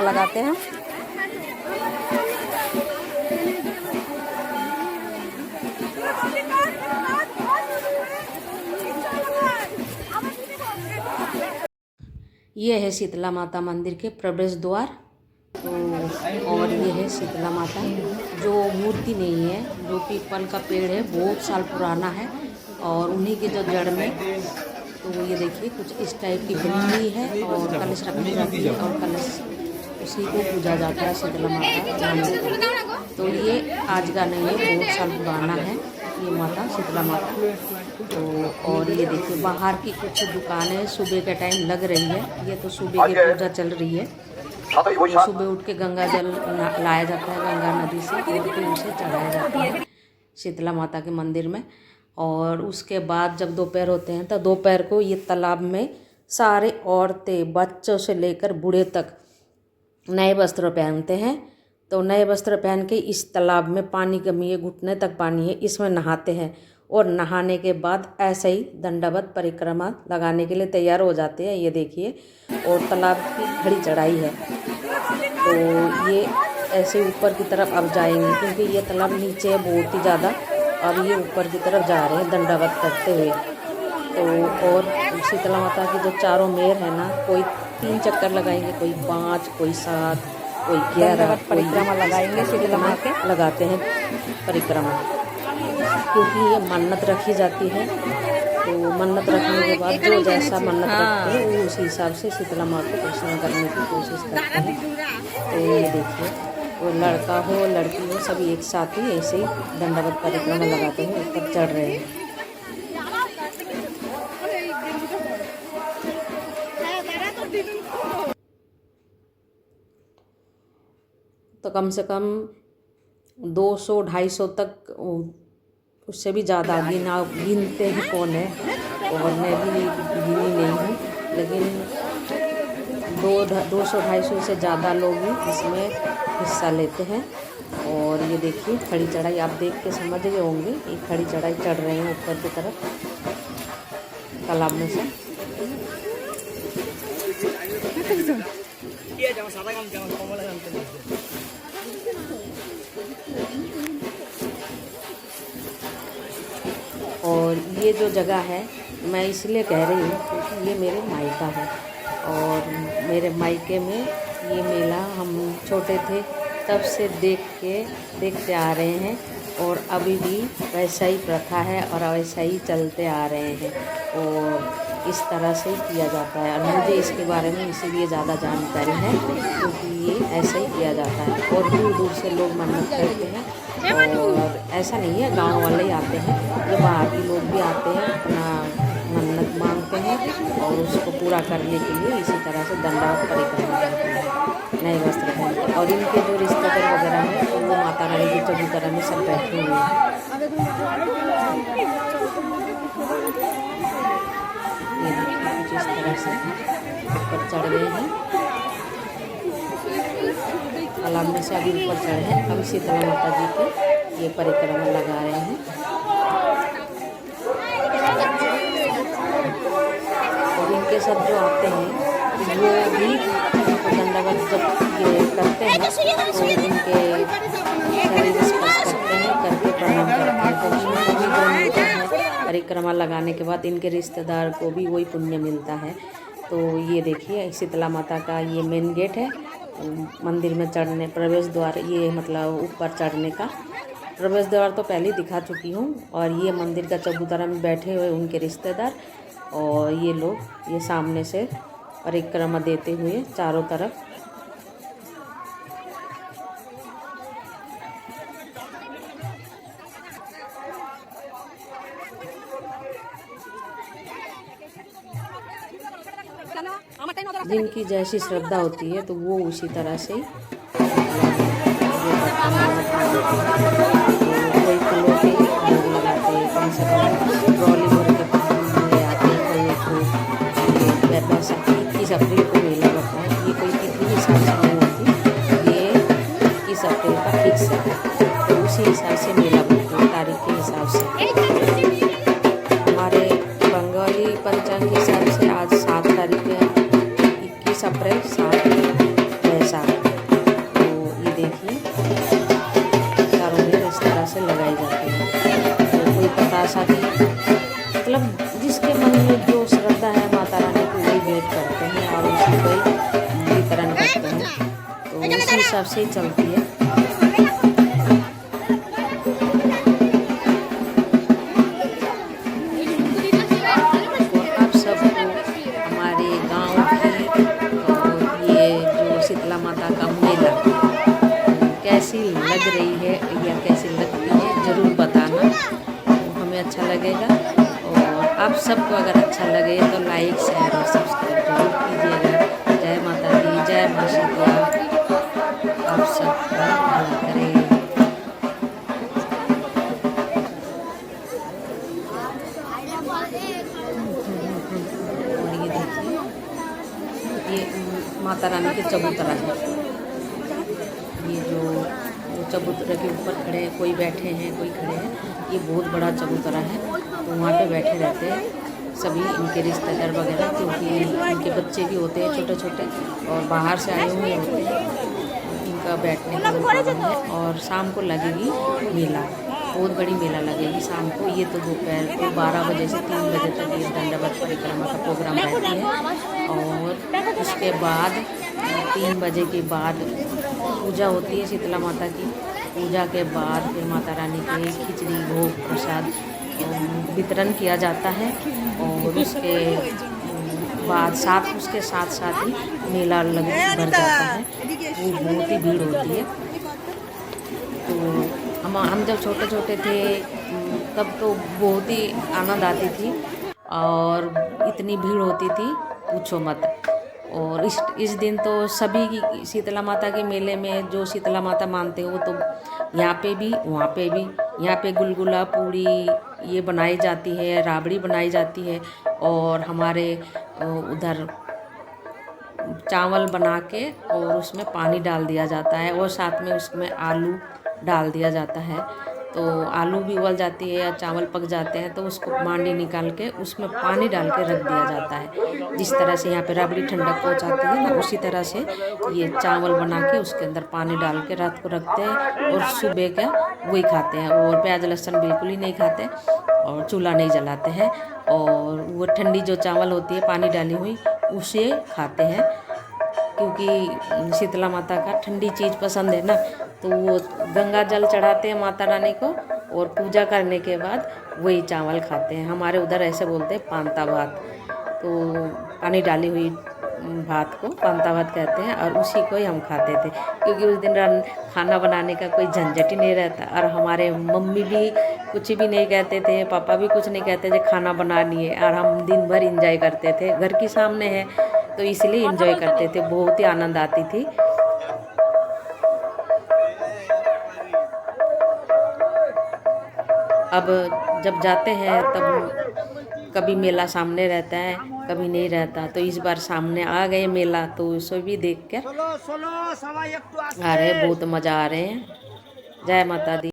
लगाते हैं। ये है शीतला माता मंदिर के प्रवेश द्वार। तो और ये है शीतला माता, जो मूर्ति नहीं है, जो पीपल का पेड़ है, बहुत साल पुराना है। और उन्हीं के जो जड़ में, तो ये देखिए कुछ इस टाइप की बनी हुई है और कलश रखी जाती है और कलश उसी को पूजा जाता है शीतला माता मंदिर। तो ये आज का नहीं है, बहुत साल पुराना है ये माता शीतला माता। तो और ये देखिए बाहर की कुछ दुकानें सुबह के टाइम लग रही है। ये तो सुबह की पूजा चल रही है। तो सुबह उठ के गंगा जल लाया जाता है गंगा नदी से, और फिर उसे चढ़ाया जाता है शीतला माता के मंदिर में। और उसके बाद जब दोपहर होते हैं तो दोपहर को ये तालाब में सारे औरतें बच्चों से लेकर बूढ़े तक नए वस्त्र पहनते हैं। तो नए वस्त्र पहन के इस तालाब में पानी कमी है, घुटने तक पानी है, इसमें नहाते हैं। और नहाने के बाद ऐसे ही दंडवत परिक्रमा लगाने के लिए तैयार हो जाते हैं। ये देखिए, और तालाब की खड़ी चढ़ाई है। तो ये ऐसे ऊपर की तरफ अब जाएंगे, क्योंकि ये तालाब नीचे है बहुत ही ज़्यादा। अब ये ऊपर की तरफ जा रहे हैं दंडवत करते हुए। तो और शीतला माता की जो चारों मेर है ना, कोई 3 चक्कर लगाएंगे, कोई 5, कोई 7, कोई 11 परिक्रमा लगाएंगे। शीतला माता के लगाते हैं परिक्रमा, क्योंकि ये मन्नत रखी जाती है। तो मन्नत रखने के बाद जो जैसा मन्नत रखते हैं वो उसी हिसाब से शीतला माता को प्रसन्न करने की कोशिश करते हैं। तो ये देखिए, वो लड़का हो लड़की हो सभी एक साथ ही ऐसे ही दंडवत परिक्रमा लगाते हुए ऊपर चढ़ रहे हैं। तो कम से कम 200-250 तक, उससे भी ज़्यादा गिनते ही कौन है, और मैं भी गिनी नहीं हूँ, लेकिन 200-250 से ज़्यादा लोग ही इसमें हिस्सा लेते हैं। और ये देखिए खड़ी चढ़ाई, आप देख के समझ गए होंगे, ये खड़ी चढ़ाई चढ़ रहे हैं ऊपर की तरफ तालाब में से। और ये जो जगह है मैं इसलिए कह रही हूँ क्योंकि ये मेरे मायका है। और मेरे मायके में ये मेला हम छोटे थे तब से देखते आ रहे हैं, और अभी भी वैसा ही प्रथा है और वैसा ही चलते आ रहे हैं, और इस तरह से ही किया जाता है। और मुझे इसके बारे में इसीलिए ज़्यादा जानकारी है, क्योंकि ये ऐसे ही किया जाता है। और दूर दूर से लोग मन्नत करते हैं, और ऐसा नहीं है गांव वाले ही आते हैं, जो बाहर के लोग भी आते हैं, अपना मन्नत मांगते हैं और उसको पूरा करने के लिए इसी तरह से दंडवत परिक्रमा करते हैं नए वस्त्र पहनते। और इनके जो रिश्तेदार वगैरह हैं तो वो माता रानी की चबूतरा में सब बैठे हुए हैं। ये देखिए कुछ इस तरह से ऊपर चढ़ गए हैं तालाब में से, अभी ऊपर चढ़े हैं। अब शीतला माता जी की ये परिक्रमा लगा रहे हैं। और इनके साथ जो आते हैं वो भी दंडवत जब ये करते हैं तो इनके शरीर स्पर्श करते हैं, करके प्रणाम करते हैं। तो इनको भी जो मिलता है परिक्रमा लगाने के बाद इनके रिश्तेदार को भी वही पुण्य मिलता है। तो ये देखिए शीतला माता का ये मेन गेट है मंदिर में चढ़ने, प्रवेश द्वार, ये मतलब ऊपर चढ़ने का प्रवेश द्वार तो पहले ही दिखा चुकी हूँ। और ये मंदिर का चबूतरा में बैठे हुए उनके रिश्तेदार, और ये लोग ये सामने से परिक्रमा देते हुए चारों तरफ। जिनकी जैसी श्रद्धा होती है तो वो उसी तरह से कोई फूलों के भोग लगाते हैं, कम से कम ट्रॉली भर के फूल ले आते हैं। कोई वैसा 21 अप्रैल को मेला लगता है, ये कोई तिथि के हिसाब से नहीं होती, ये 21 अप्रैल का फिक्स है। तो उसी हिसाब से मेला लगता है तारीख के हिसाब से। हमारे बंगाली पंचांग के हिसाब से आज 7 तारीख है, 21 अप्रैल 7 वैसा। जैसा कि मतलब जिसके मन में जो श्रद्धा है माता रानी को वही भेंट करते हैं और उसी को ही वितरण करते हैं, तो उसी हिसाब से ही चलती है। आप सबको हमारे गांव की और ये जो शीतला माता का मेला कैसी लग रही है या कैसी लगती है ज़रूर बताना, तो हमें अच्छा लगेगा। और आप सबको अगर अच्छा लगे तो लाइक शेयर और सब्सक्राइब जरूर कीजिएगा। जय माता दी, जय माँ शीतला, आप सबका भला करे। और ये देखिए, ये माता रानी के चबूतरा है। ये जो चबूतरे के ऊपर खड़े हैं, कोई बैठे हैं कोई खड़े हैं, ये बहुत बड़ा चबूतरा है। तो वहाँ पे बैठे रहते हैं सभी इनके रिश्तेदार वगैरह, क्योंकि इनके बच्चे भी होते हैं छोटे छोटे और बाहर से आए हुए होते हैं। इनका बैठने का प्रॉब्लम है। और शाम को लगेगी मेला, बहुत बड़ी मेला लगेगी शाम को। ये तो दोपहर को 12 बजे से 3 बजे तक ये दंडवत परिक्रमा का प्रोग्राम रहती है। और उसके बाद 3 बजे के बाद पूजा होती है शीतला माता की। पूजा के बाद फिर माता रानी के खिचड़ी भोग प्रसाद वितरण किया जाता है। और उसके बाद उसके साथ साथ ही मेला भर जाता है। वो बहुत ही भीड़ होती है। तो हम जब छोटे छोटे थे तब तो बहुत ही आनंद आती थी और इतनी भीड़ होती थी पूछो मत। और इस दिन तो सभी की शीतला माता के मेले में जो शीतला माता मानते हो वो तो यहाँ पे भी वहाँ पे भी, यहाँ पे गुलगुला पूड़ी ये बनाई जाती है, राबड़ी बनाई जाती है। और हमारे उधर चावल बना के और उसमें पानी डाल दिया जाता है और साथ में उसमें आलू डाल दिया जाता है। तो आलू भी उबल जाती है या चावल पक जाते हैं तो उसको मांडी निकाल के उसमें पानी डाल के रख दिया जाता है। जिस तरह से यहाँ पे राबड़ी ठंडक पहुँचाती है ना, उसी तरह से ये चावल बना के उसके अंदर पानी डाल के रात को रखते हैं और सुबह का वही खाते हैं। और प्याज लहसुन बिल्कुल ही नहीं खाते और चूल्हा नहीं जलाते हैं। और वो ठंडी जो चावल होती है पानी डाली हुई उसे खाते हैं, क्योंकि शीतला माता का ठंडी चीज़ पसंद है ना। तो वो गंगा जल चढ़ाते हैं माता रानी को और पूजा करने के बाद वही चावल खाते हैं। हमारे उधर ऐसे बोलते हैं पांता भात। तो पानी डाली हुई भात को पांता भात कहते हैं और उसी को ही हम खाते थे, क्योंकि उस दिन खाना बनाने का कोई झंझट ही नहीं रहता। और हमारे मम्मी भी कुछ भी नहीं कहते थे, पापा भी कुछ नहीं कहते थे, खाना बनानी है। और हम दिन भर इंजॉय करते थे, घर के सामने है तो इसलिए इंजॉय करते थे, बहुत ही आनंद आती थी। अब जब जाते हैं तब कभी मेला सामने रहता है कभी नहीं रहता। तो इस बार सामने आ गए मेला, तो उसे भी देख कर आ रहे, बहुत मज़ा आ रहे हैं। जय माता दी।